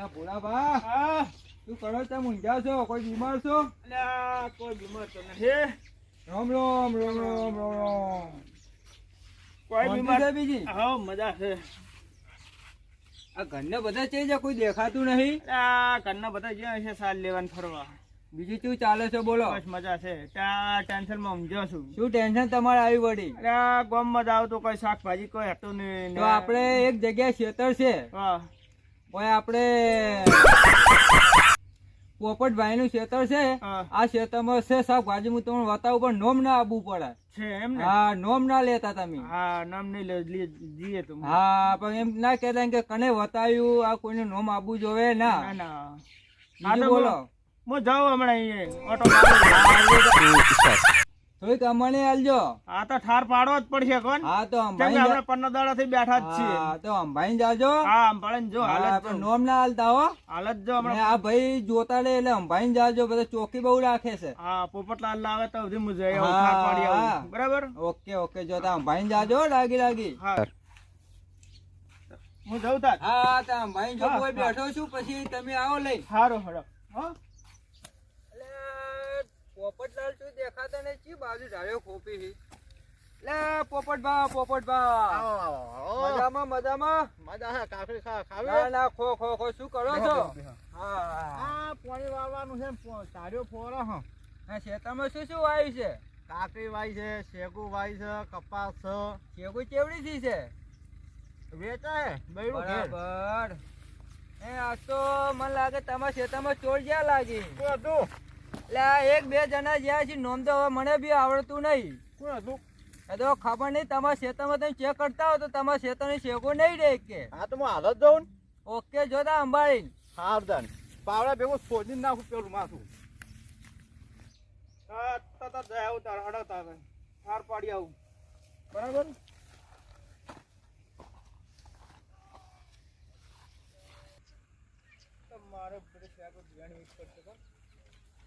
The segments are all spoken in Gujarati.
ભોળાભા હા શું કરો તમે ઊંઘ્યા છો? કોઈ બીમાર છો? અલ્યા કોઈ બીમાર તો નથી. રામ રામ રામ રામ રામ રામ. કોઈ શાંતિ બીમાર છે બીજી? હા મજા છે. આ ઘરને બધા છે જે કોઈ દેખાતું નહીં. અલ્યા ઘરના બધા જ્યાં છે સાલ લેવાનું ફરવા. બીજું શું ચાલે છે બોલો? બસ મજા છે. ત્યાં ટેન્શનમાં ઊંઘ્યો છું. શું ટેન્શન તમારે આવી વળી? અલ્યા ગામમાં જાવ તો કોઈ શાકભાજી કોઈ હતું નહીં. તો આપણે એક જગ્યાએ ખેતર છે, હા કોઈ આપણે પોપટભાઈ નું ખેતર છે. હા. આ ખેતરમાં છે શાકભાજી, હું તમને બતાવું પણ નોમ ના આપવું પડે. છે એમ ને? હા, નોમ ના લેતા તમે. હા નામ નહીં જઈએ તો. હા, પણ એમ ના કહેતા કે કને બતાવ્યું, આ કોઈને નોમ આપવું જોવે ના. ના ના બીજું બોલો. હું જાઉં હમણાં અહીંયા ઓટો મારું. થોડીક અમને આલજો. હા તો ઠાર પાડવો જ પડશે કોણ. હા તો કેમ કે આપણે 15 દાડાથી બેઠા જ છીએ. હા તો અંભાઈ જાજો. હા અંબાળે જો હા, હાલત પણ જો. નોમ ના આલતા હો. હાલત જો ને હમણાં. આ ભાઈ જોતા લે એટલે અંભાઈ જાજો, બધા ચોકી બહુ રાખે છે. હા પોપટલાલ લાવે તો સુધી હું જઈ આવું, હા, ઠાર પાડી આવું. હા. બરાબર. ઓકે ઓકે, જોતા અંભાઈ જાજો લાગી. હા હું જઉં તાર. હા તો અંભાઈ જો હા, કોઈ હા. બેઠો છું, પછી તમે આવો લઈ. સારું હડો. હા પોપટલાલ શું દેખાતા નહીં, ચી બાજુ ઢાળ્યો ખોપી છે. લે પોપટભા મજામાં મજામાં. મજા હે કાકડી ખાવી. ના ના ખો શું કરો છો? હા આ પાણી વાવવાનું છે. સારો ફોરો હ. હા, ખેતરમાં શું વાવ્યું છે? કાકડી વાઈ છે, શેગુ વાઈ છે, કપાસ છે. શેગુ ચેવડી થી છે? વેચાય બૈરું ઘેર. બરાબર. એ આ તો મને લાગે તમારા ખેતરમાં ચોર જ્યાં લાગી. કોણ હતું? એટલે આ એક બે જણા જ્યાં છે, નોમ તો હવે મને બી આવડતું નહીં. કોણ હતું? એ તો ખબર નહીં, તમારા ખેતરમાં તમે ચેક કરતા હો તો તમારા ખેતરની શેગો નહીં રહે કે. હા તો હું હાલત જાઉં. ઓકે, જોતા અંબાડી. સાવધાન પાવડા ભેગું છોડી નાખું પેલું માથું. ઠાર પાડી આવું. બરાબર. મારે બધે શાકો વેણી પડશે કોણ.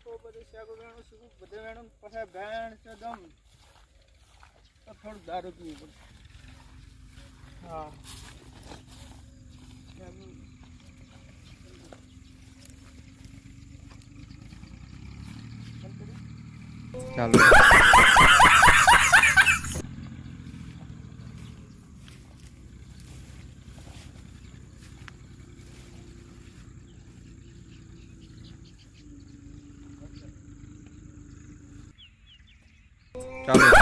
તો બધે શાકો વેણું શીખું, બધે વેણું પછી ભેણ છે દમ તો થોડું દારૂ પીવું પડશે. હા ચાલો. ચાલો.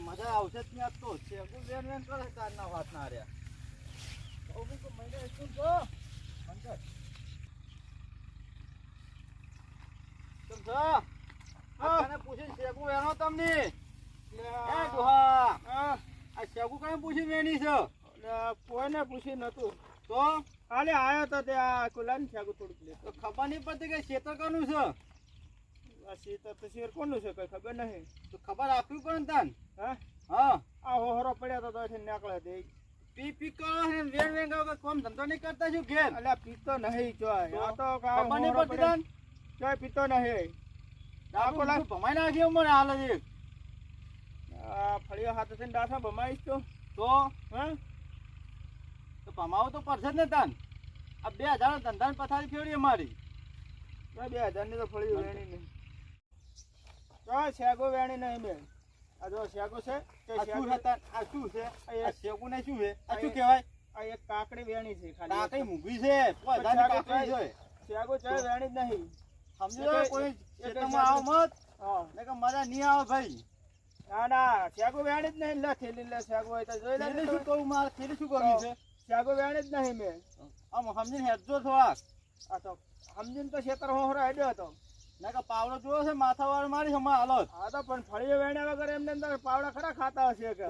મજા આવશે ત્યાં તો શેગુ વેન વેન કરે કારના વાત ના રહ્યા. મહિને શું છો પૂછી શેગુ વેણો તમને. આ શેગુ કઈ પૂછી વેણી છે? કોઈને પૂછી નતું તો કાલે આવ્યો તો ત્યાં કુલાન શેગુ થોડુંક લે. તો ખબર નહીં પડતી કે શેતર કોનું છે? આ શેતર તો શેર કોનું છે કઈ ખબર નહીં. તો ખબર રાખવી પડે ને તાન. હા આ હોરો પડ્યો તો નીકળે દે. પી કરો ને વેણ વેણ કરો કે કોમ ધંધો નહીં કરતા શું ઘેર? અલ્યા પીતો નહીં ચોય. આ તો ખબર નહીં પડતી તાન. ચોય પીતો નહીં. ભમાઈ નાખ્યો મને હાલ જ. આ ફળીઓ હાથે થઈને ડાઠા ભમાઈશ તો હા તો ભમાવો તો પડશે જ ને તાન. આ 2000 ધંધાની પથારી ફેરવી અમારી. 2000 ની તો ફળીઓ વેણી નહીં. શેગો વેણી નહીં બેન. આ જો શેગો છે. આ શું છે? આ શેગુ ને શું છે? આ શું કહેવાય? આ એક કાકડી વેણી છે ખાલી. કાકડી મૂંગી છે. કાકડી છે. શેગો ચાય વેણી જ નહીં. સમજો કોઈ ખેતરમાં આવો મત. હા ને કે મજા નહીં આવે ભાઈ. ના ના શેગો વેણી જ નહીં. લે થેલી લે શેગો હોય તો જોઈ લે. શું કહું મારે થેલી શું કરવી છે? શેગો વેણી જ નહીં મેં. આમ સમજીને હેડજો થોડાક. આ તો સમજીને તો ખેતર હોરો હેડ્યો હતો. ના કે પાવડો જોયો છે માથા વાળ મારી હમણાં હાલત. હા તો પણ ફળીઓ વેણ્યા વગર એમને અંદર પાવડા ખરા ખાતા હશે કે?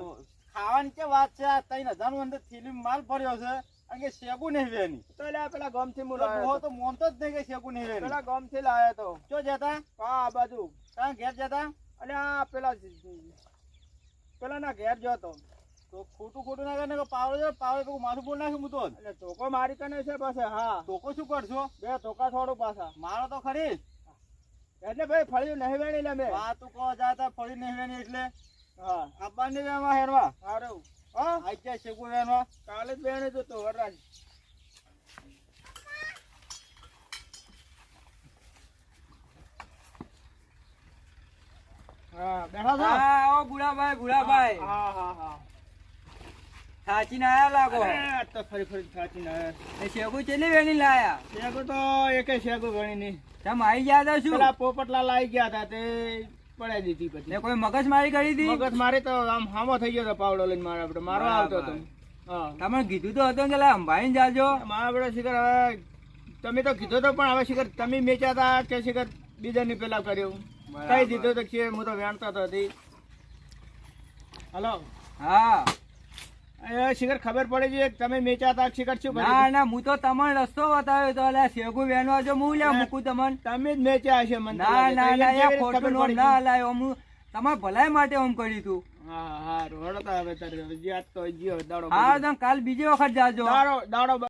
ખાવાની કે વાત છે? આ 3000 નું અંદર થેલી માલ ભર્યો છે અને કે શેગુ નહીં વેની. તો એટલે પેલા ગામ થી હું તો મોનતો જ નહીં કે શેગુ નહીં વેની. પેલા ગામ થી લાયો તો. ચો જતા? હા આ બાજુ. ત્યાં ઘેર જતા? અને આ પેલા ના ઘેર જતો. તો ખોટું ના કરે પાવડે પાવડે માથું ફોડ નાખ્યું હું તો એટલે ધોકો મારી કને છે પાછા હા ધોકો શું કરશો બે ધોકા થોડું પાછા મારો તો ખરી એટલે ભાઈ ફળ્યું નહીં વેણી લે મેં વાત તું કહો જાતા ફળી નહીં વેણી એટલે હા આબાને વેણવા હેરવા સારું હા આઈ જાય શેકુ વેણવા કાલે જ વેણી તો વરરાજ હા બેઠા છો હા ઓ બુડાભાઈ હા હા હા થાચીને આયા લાગો અરે તો ફરી થાચીને આયા એ શેગુ ચેલી વેણી લાયા શેગુ તો એકે શેગુ વેણી નહીં તમે આવી ગયા હતા શું પેલા પોપટલાલ આવી ગયા હતા તે પડાઈ દીધી પછી ને કોઈ મગજ મારી કરી હતી મગજ મારી તો આમ હામો થઈ ગયો હતો પાવડો લઈને મારા આપણે મારો આવતો હતો હા તમે કીધું તો હતું કે લા અંબાઈને જાજો મારા આપણે શિખર હવે તમે તો કીધું તો પણ હવે શિખર તમે મેચ્યા હતા કે શિખર બીજાની પેલા કર્યું કઈ દીધું તો કે હું તો વેણતો હતો હતી હલો હા એ શિખર ખબર પડી છે તમે મેચ્યા હતા શિખર શું ના ના હું તો તમને રસ્તો બતાવ્યો તો એટલે શેગુ વેણવા જો હું લે મૂકું તમને તમે જ મેચ્યા હશે મને ના ના ના એ ખોટું નોમ ના હલાયો હું તમારા ભલાઈ માટે આમ કર્યું તું હા હા રોડો તો હવે તારે યાદ તો જીઓ દાડો હા તમે કાલ બીજી વખત જાજો દાડો